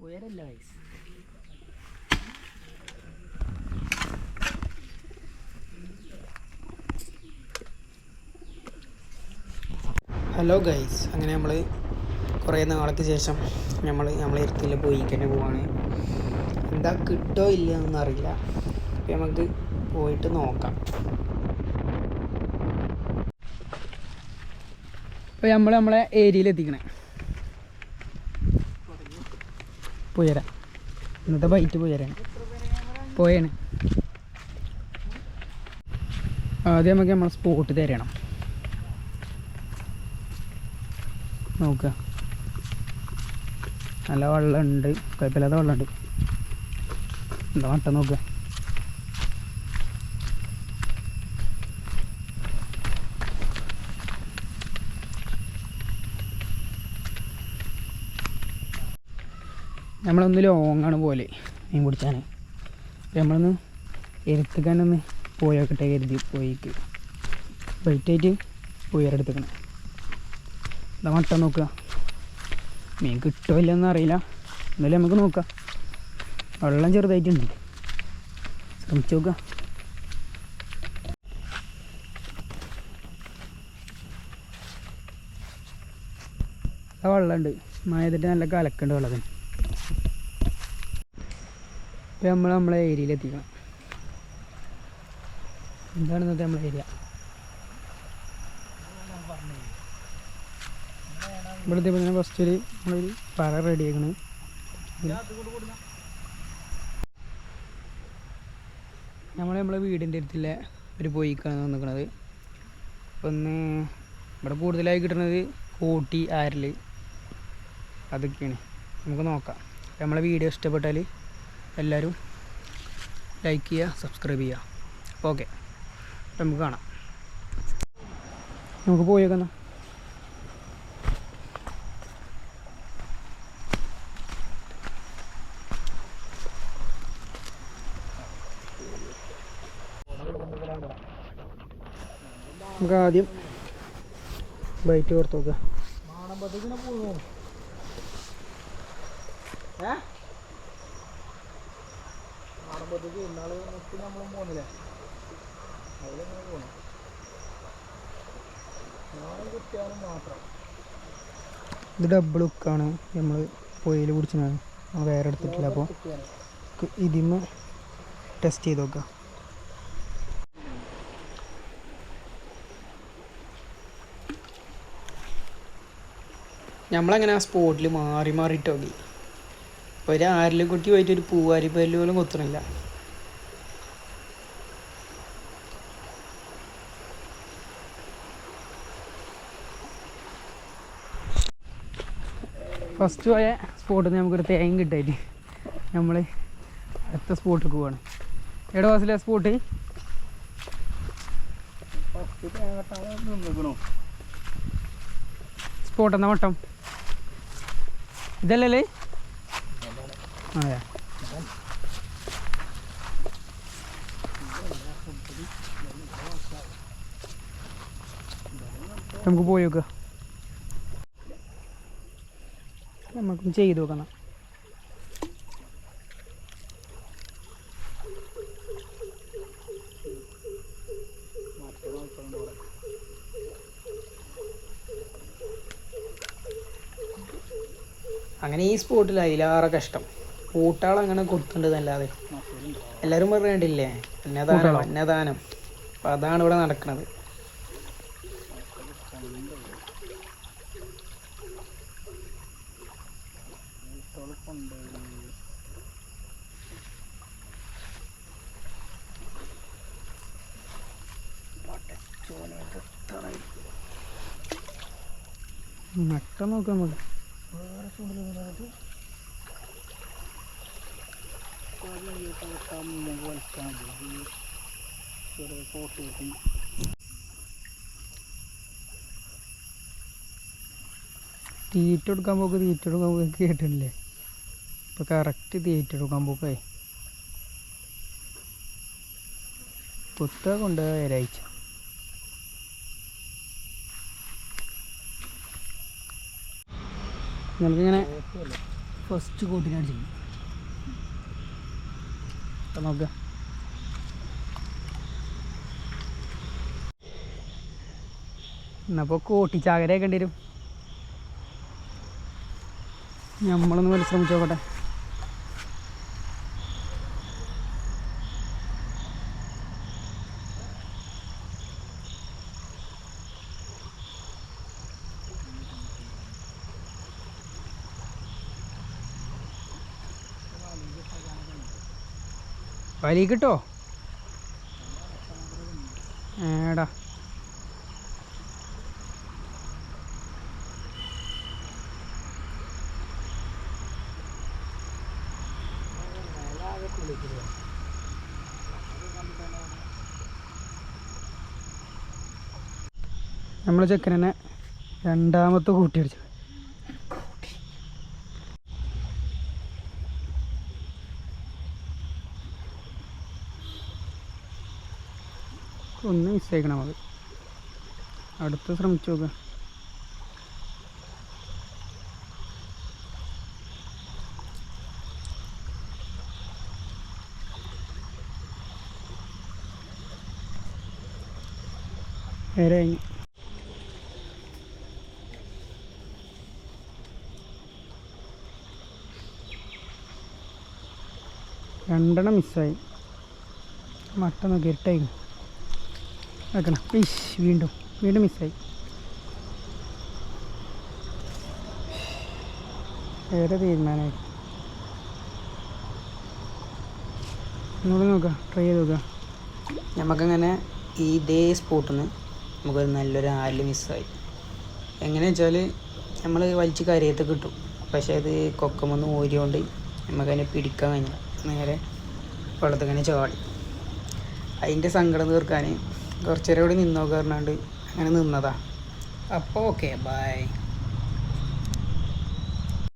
ഉയരല്ല guys. Hello guys, അങ്ങനെ നമ്മൾ കുറേ നാൾക്ക് ശേഷം നമ്മളെ എരുത്തിൽ പോയി തന്നെ പോവാണ്. എന്താ കിട്ടോ ഇല്ല എന്നൊന്നും അറിയില്ല. അപ്പം നമുക്ക് പോയിട്ട് നോക്കാം. അപ്പോൾ നമ്മളെ ഏരിയയിൽ എത്തിക്കണേ. പുയര ഇന്നത്തെ ബൈറ്റ് പുയരാണ്. പോയാണ് ആദ്യം നമുക്ക് നമ്മളെ സ്പോട്ട് തരണം. നോക്കുക, നല്ല വെള്ളമുണ്ട്, കുഴപ്പമില്ലാത്ത വെള്ളമുണ്ട്. എന്താ മട്ടം നോക്കുക. നമ്മളൊന്ന് ലോങ്ങാണ് പോലെ മീൻ പിടിച്ചാൽ. നമ്മളൊന്ന് എരുത്തുക്കാനൊന്ന് പോയോക്കട്ടെ കരുതി പോയിക്ക് ബൈറ്റായിട്ട് ഉയരെടുത്തേക്കണം. എന്താ മട്ടം നോക്കുക. മീൻ കിട്ടുമോ ഇല്ലെന്ന് അറിയില്ല, എന്നാലും നമുക്ക് നോക്കാം. വെള്ളം ചെറുതായിട്ടുണ്ട്, ശ്രമിച്ചു നോക്കുക. ആ വെള്ളമുണ്ട്, മഴ ചെയ്തിട്ട് നല്ല കലക്കുണ്ട് വെള്ളത്തിന്. ഇപ്പം നമ്മളെ ഏരിയയിൽ എത്തിക്കണം. എന്താണ് ഇന്നത്തെ നമ്മളെ ഏരിയ. ഇവിടുത്തെ പിന്നെ ഫസ്റ്റ് നമ്മളൊരു പറ റെഡി ആക്കണം. നമ്മളെ വീടിൻ്റെ അടുത്തുള്ള ഒരു പൊയ്ക്കാണ് നിൽക്കുന്നത്. ഒന്ന് ഇവിടെ കൂടുതലായി കിട്ടുന്നത് കോട്ടി, ആരൽ, അതൊക്കെയാണ്. നമുക്ക് നോക്കാം. നമ്മളെ വീഡിയോ ഇഷ്ടപ്പെട്ടാൽ എല്ലാവരും ലൈക്ക് ചെയ്യുക, സബ്സ്ക്രൈബ് ചെയ്യുക. ഓക്കെ, നമുക്ക് കാണാം. നമുക്ക് പോയേക്കാം. നമുക്ക് ആദ്യം ബൈറ്റ് ഓർത്ത് നോക്കുക. ഇത് ഡബിൾ ഹുക്കാണ്, നമ്മൾ പൊയിൽ പിടിച്ചതാണ്, വേറെ എടുത്തിട്ടില്ല. അപ്പോൾ ഇതിന്ന് ടെസ്റ്റ് ചെയ്ത് നോക്കുക. നമ്മളങ്ങനെ ആ സ്പോട്ടിൽ മാറി മാറിയിട്ട് നോക്കി. ഇപ്പോൾ ഒരു ആരിലും കുട്ടി പോയിട്ട് ഒരു പൂവാരി പല്ല് പോലും കൊത്തണില്ല. ഫസ്റ്റ് പോയ സ്പോട്ടിൽ നിന്ന് നമുക്കൊരു തേങ്ങ കിട്ടായിട്ട് നമ്മൾ അടുത്ത സ്പോട്ടിൽ പോവാണ്. എവിടെ വാസിലെ സ്പോട്ട്? സ്പോട്ട് എന്നാ വട്ടം ഇതല്ലേ? അതെ, നമുക്ക് പോയി നോക്കുക. നമുക്കും ചെയ്ത് നോക്കണം. അങ്ങനെ ഈ സ്പോട്ടിൽ അതിലേറെ കഷ്ടം. പൂട്ടാളങ്ങനെ കൊത്തുണ്ടെന്നല്ലാതെ എല്ലാവരും പറഞ്ഞിട്ടില്ലേ അന്നദാനം. അപ്പം അതാണ് ഇവിടെ നടക്കുന്നത്. നട്ടം നോക്കാം നമുക്ക്. തീറ്റ കൊടുക്കാൻ പോക്ക് കേട്ടില്ലേ? ഇപ്പം കറക്റ്റ് തീറ്റ കൊടുക്കാൻ പോക്കായി. കുത്ത കൊണ്ടുപോയ ഒരാഴ്ച. നമുക്കിങ്ങനെ ഫസ്റ്റ് കോട്ടിനാണ് ചെയ്യുന്നത്. നോക്കുക, എന്നപ്പോൾ കോട്ടിച്ചാകരയൊക്കെ വരും. നമ്മളൊന്ന് പരിശ്രമിച്ച് നോക്കട്ടെ. വലി കിട്ടോ ഏടാ? നമ്മൾ ചെക്കനെ രണ്ടാമത്തെ കൂട്ടി അടിച്ചു. ഒന്ന് മിസ്സായിക്കണം. അത് അടുത്ത് ശ്രമിച്ചു നോക്കുക. നേരെ രണ്ടെണ്ണം മിസ്സായി. മട്ട നോക്കി ഇരട്ടായി വെക്കണം. വീണ്ടും വീണ്ടും മിസ്സായി. വേറെ തീരുമാനമായി. ഒന്നുകൂടി നോക്കാം, ട്രൈ ചെയ്ത് നോക്കാം. നമുക്കങ്ങനെ ഇതേ സ്പോട്ടിൽ നിന്ന് നമുക്കൊരു നല്ലൊരു ആല് മിസ്സായി. എങ്ങനെയാ വെച്ചാൽ നമ്മൾ വലിച്ച് കരയത്ത് കിട്ടും, പക്ഷേ അത് കൊക്കമൊന്ന് ഊരിയോണ്ട് നമുക്കതിനെ പിടിക്കാൻ കഴിഞ്ഞില്ല. നേരെ വെള്ളത്തിങ്ങനെ ചാടി. അതിൻ്റെ സങ്കടം തീർക്കാൻ കുറച്ച് നേരം കൂടി നിന്നോക്കാറുണ്ട്. അങ്ങനെ നിന്നതാ. അപ്പോൾ ഓക്കെ, ബൈ.